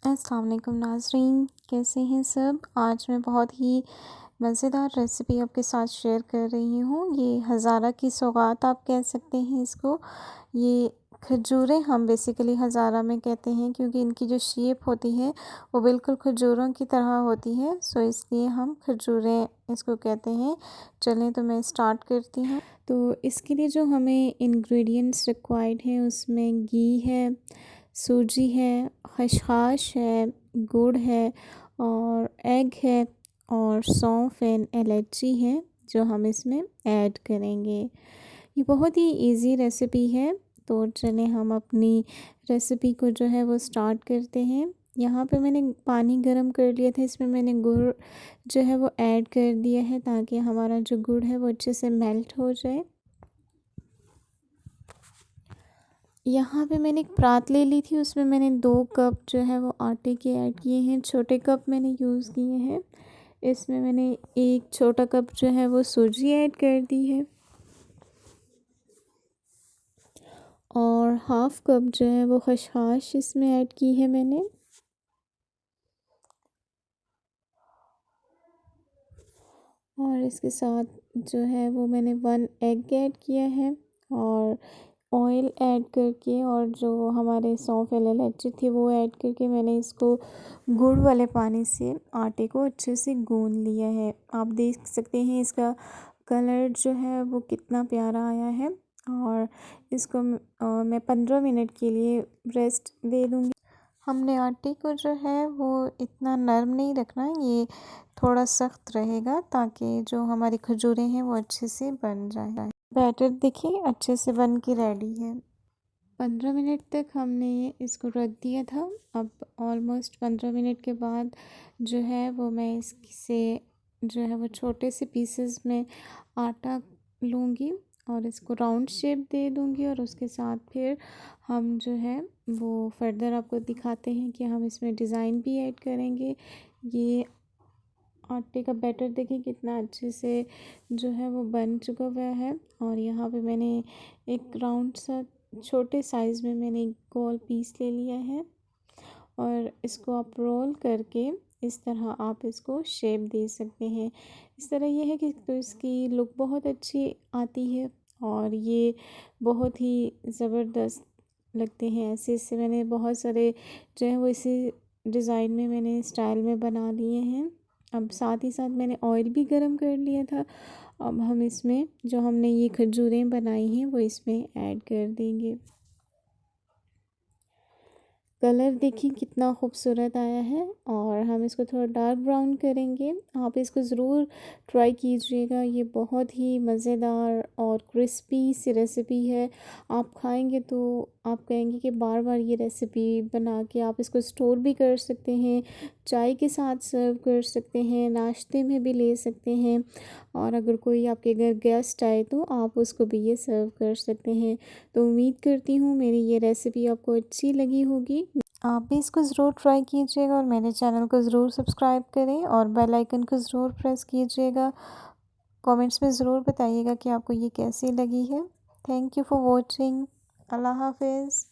अस्सलाम वालेकुम नाज़रीन, कैसे हैं सब। आज मैं बहुत ही मज़ेदार रेसिपी आपके साथ शेयर कर रही हूँ। ये हज़ारा की सौगात आप कह सकते हैं इसको। ये खजूरें हम बेसिकली हज़ारा में कहते हैं क्योंकि इनकी जो शेप होती है वो बिल्कुल खजूरों की तरह होती है, सो इसलिए हम खजूरें इसको कहते हैं। चलें तो मैं स्टार्ट करती हूँ। तो इसके लिए जो हमें इंग्रेडिएंट्स रिक्वायर्ड हैं उसमें घी है, सूजी है, खसखस है, गुड़ है और एग है और सौंफ एंड इलायची है जो हम इसमें ऐड करेंगे। ये बहुत ही इजी रेसिपी है, तो चलें हम अपनी रेसिपी को जो है वो स्टार्ट करते हैं। यहाँ पे मैंने पानी गरम कर लिया था, इसमें मैंने गुड़ जो है वो ऐड कर दिया है ताकि हमारा जो गुड़ है वो अच्छे से मेल्ट हो जाए। यहाँ पे मैंने एक परात ले ली थी, उसमें मैंने 2 कप जो है वो आटे के ऐड किए हैं। छोटे कप मैंने यूज़ किए हैं। इसमें मैंने 1 छोटा कप जो है वो सूजी ऐड कर दी है और हाफ़ कप जो है वो खसखस इसमें ऐड की है मैंने। और इसके साथ जो है वो मैंने 1 एग ऐड किया है और ऑयल ऐड करके और जो हमारे सौंफ इलायची थी वो ऐड करके मैंने इसको गुड़ वाले पानी से आटे को अच्छे से गूंद लिया है। आप देख सकते हैं इसका कलर जो है वो कितना प्यारा आया है और इसको मैं 15 मिनट के लिए रेस्ट दे दूँगी। हमने आटे को जो है वो इतना नरम नहीं रखना, ये थोड़ा सख्त रहेगा ताकि जो हमारी खजूरें हैं वो अच्छे से बन जाए। बैटर देखिए अच्छे से बन के रेडी है। 15 मिनट तक हमने इसको रख दिया था। अब ऑलमोस्ट 15 मिनट के बाद जो है वो मैं इससे जो है वो छोटे से पीसेस में आटा लूँगी और इसको राउंड शेप दे दूँगी और उसके साथ फिर हम जो है वो फर्दर आपको दिखाते हैं कि हम इसमें डिज़ाइन भी ऐड करेंगे। ये आटे का बैटर देखिए कितना अच्छे से जो है वो बन चुका हुआ है और यहाँ पे मैंने एक राउंड सा छोटे साइज़ में मैंने एक गोल पीस ले लिया है और इसको आप रोल करके इस तरह आप इसको शेप दे सकते हैं। इस तरह ये है कि तो इसकी लुक बहुत अच्छी आती है और ये बहुत ही ज़बरदस्त लगते हैं। ऐसे इससे मैंने बहुत सारे जो है वो इसी डिज़ाइन में मैंने स्टाइल में बना लिए हैं। अब साथ ही साथ मैंने ऑयल भी गरम कर लिया था। अब हम इसमें जो हमने ये खजूरें बनाई हैं वो इसमें ऐड कर देंगे। कलर देखिए कितना खूबसूरत आया है और हम इसको थोड़ा डार्क ब्राउन करेंगे। आप इसको ज़रूर ट्राई कीजिएगा, ये बहुत ही मज़ेदार और क्रिस्पी सी रेसिपी है। आप खाएंगे तो आप कहेंगे कि बार बार ये रेसिपी बना के आप इसको स्टोर भी कर सकते हैं, चाय के साथ सर्व कर सकते हैं, नाश्ते में भी ले सकते हैं और अगर कोई आपके घर गेस्ट आए तो आप उसको भी ये सर्व कर सकते हैं। तो उम्मीद करती हूँ मेरी ये रेसिपी आपको अच्छी लगी होगी। आप भी इसको ज़रूर ट्राई कीजिएगा और मेरे चैनल को ज़रूर सब्सक्राइब करें और बेल आइकन को ज़रूर प्रेस कीजिएगा। कमेंट्स में ज़रूर बताइएगा कि आपको ये कैसी लगी है। Thank you for watching. अल्लाह हाफिज़।